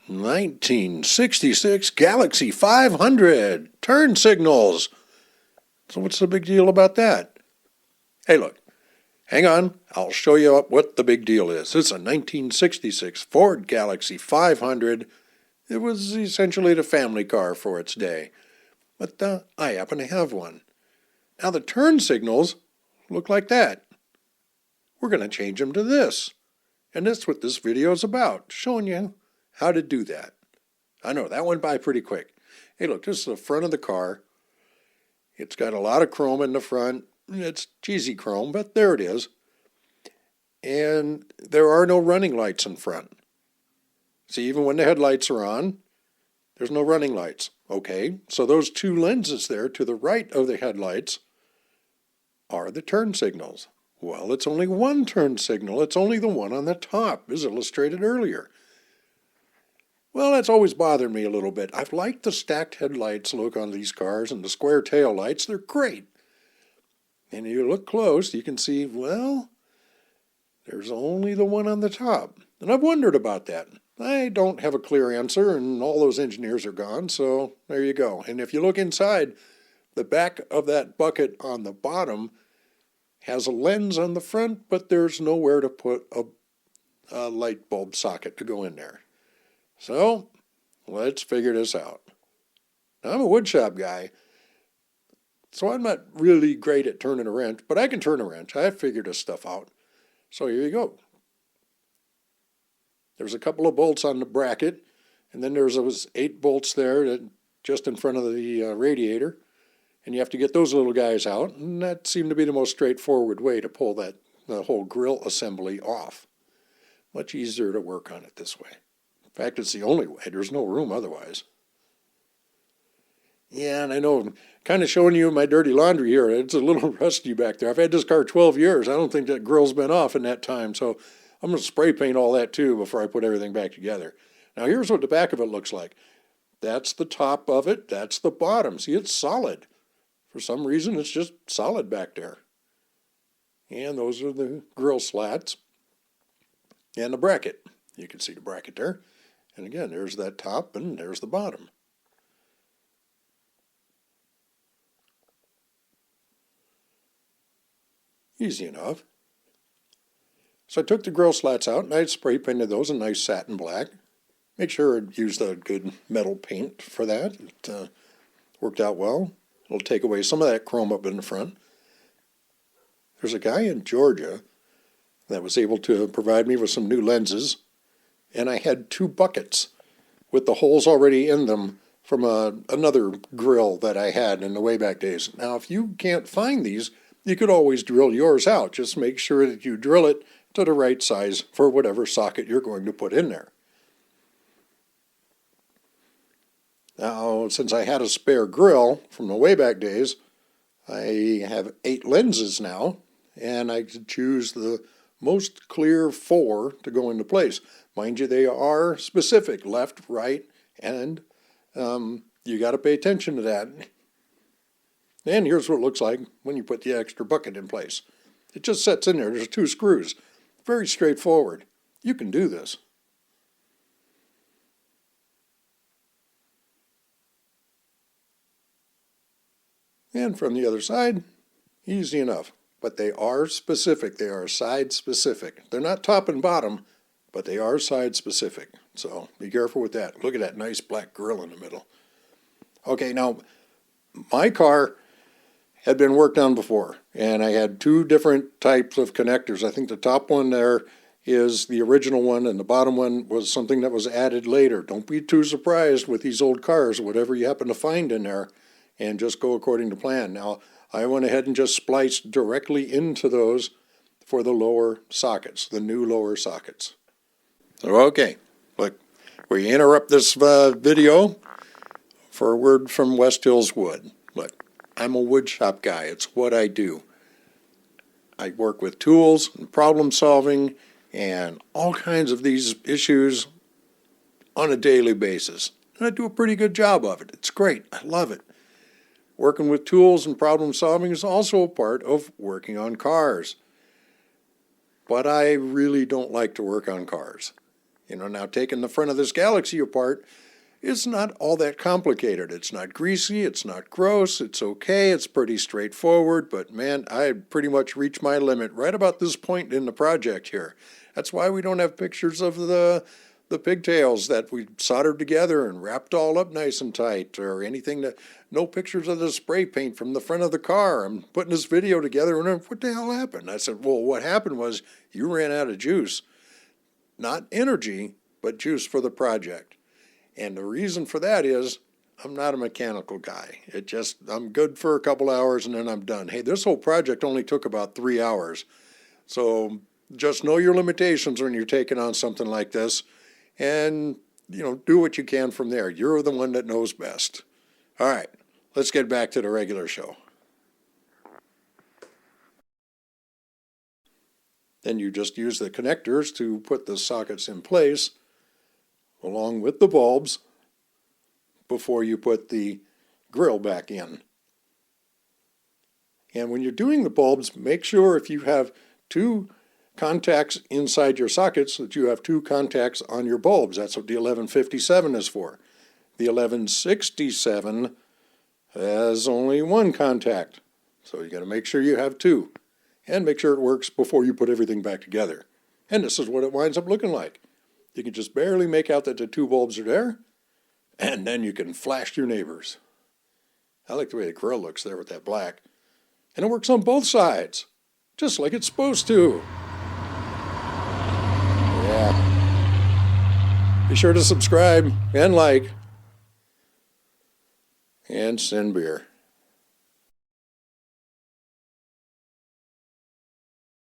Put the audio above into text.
1966 Galaxie 500 turn signals. So what's the big deal about that? Hey, look, hang on. I'll show you what the big deal is. It's a 1966 Ford Galaxie 500. It was essentially the family car for its day. But I happen to have one. Now the turn signals look like that. We're going to change them to this. And that's what this video is about, showing you how to do that. I know, that went by pretty quick. Hey, look, this is the front of the car. It's got a lot of chrome in the front. It's cheesy chrome, but there it is. And there are no running lights in front. See, even when the headlights are on, there's no running lights. Okay, so those two lenses there to the right of the headlights are the turn signals. Well, it's only one turn signal. It's only the one on the top, as illustrated earlier. Well, that's always bothered me a little bit. I've liked the stacked headlights look on these cars and the square tail lights. They're great. And you look close, you can see, well, there's only the one on the top. And I've wondered about that. I don't have a clear answer, and all those engineers are gone, so there you go. And if you look inside, the back of that bucket on the bottom has a lens on the front, but there's nowhere to put a light bulb socket to go in there. So let's figure this out. Now, I'm a woodshop guy, so I'm not really great at turning a wrench, but I can turn a wrench. I've figured this stuff out. So here you go. There's a couple of bolts on the bracket, and then there's those 8 bolts there just in front of the radiator. And you have to get those little guys out, and that seemed to be the most straightforward way to pull the whole grill assembly off. Much easier to work on it this way. In fact, it's the only way. There's no room otherwise. Yeah, and I know I'm kind of showing you my dirty laundry here. It's a little rusty back there. I've had this car 12 years. I don't think that grill's been off in that time, so I'm going to spray paint all that too before I put everything back together. Now here's what the back of it looks like. That's the top of it. That's the bottom. See, it's solid. For some reason, it's just solid back there. And those are the grill slats and the bracket. You can see the bracket there. And again, there's that top and there's the bottom. Easy enough. So I took the grill slats out and I spray painted those in nice satin black. Make sure I used a good metal paint for that. It worked out well. It'll take away some of that chrome up in the front. There's a guy in Georgia that was able to provide me with some new lenses, and I had 2 buckets with the holes already in them from another grill that I had in the way back days. Now, if you can't find these, you could always drill yours out. Just make sure that you drill it to the right size for whatever socket you're going to put in there. Now, since I had a spare grill from the way back days, I have 8 lenses now, and I could choose the most clear 4 to go into place. Mind you, they are specific, left, right, and you got to pay attention to that. And here's what it looks like when you put the extra bucket in place. It just sets in there. There's 2 screws. Very straightforward. You can do this. And from the other side, easy enough. But they are specific. They are side specific. They're not top and bottom, but they are side specific. So be careful with that. Look at that nice black grill in the middle. Okay, now my car had been worked on before, and I had 2 different types of connectors. I think the top one there is the original one, and the bottom one was something that was added later. Don't be too surprised with these old cars, whatever you happen to find in there, and just go according to plan. Now, I went ahead and just spliced directly into those for the lower sockets, the new lower sockets. So, okay, look, we interrupt this video for a word from West Hills Wood. Look, I'm a wood shop guy. It's what I do. I work with tools and problem solving and all kinds of these issues on a daily basis. And I do a pretty good job of it. It's great. I love it. Working with tools and problem solving is also a part of working on cars. But I really don't like to work on cars. Now taking the front of this Galaxie apart, it's not all that complicated. It's not greasy, it's not gross, it's okay, it's pretty straightforward, but man, I pretty much reached my limit right about this point in the project here. That's why we don't have pictures of the pigtails that we soldered together and wrapped all up nice and tight, or anything no pictures of the spray paint from the front of the car. I'm putting this video together and what the hell happened? I said, well, what happened was you ran out of juice. Not energy, but juice for the project. And the reason for that is I'm not a mechanical guy. I'm good for a couple hours and then I'm done. Hey, this whole project only took about 3 hours. So just know your limitations when you're taking on something like this and, do what you can from there. You're the one that knows best. All right, let's get back to the regular show. Then you just use the connectors to put the sockets in place along with the bulbs before you put the grill back in. And when you're doing the bulbs, make sure if you have 2 contacts inside your sockets that you have 2 contacts on your bulbs. That's what the 1157 is for. The 1167 has only 1 contact. So you got to make sure you have 2. And make sure it works before you put everything back together. And this is what it winds up looking like. You can just barely make out that the 2 bulbs are there, and then you can flash your neighbors. I like the way the grill looks there with that black. And it works on both sides, just like it's supposed to. Yeah. Be sure to subscribe and like, and send beer.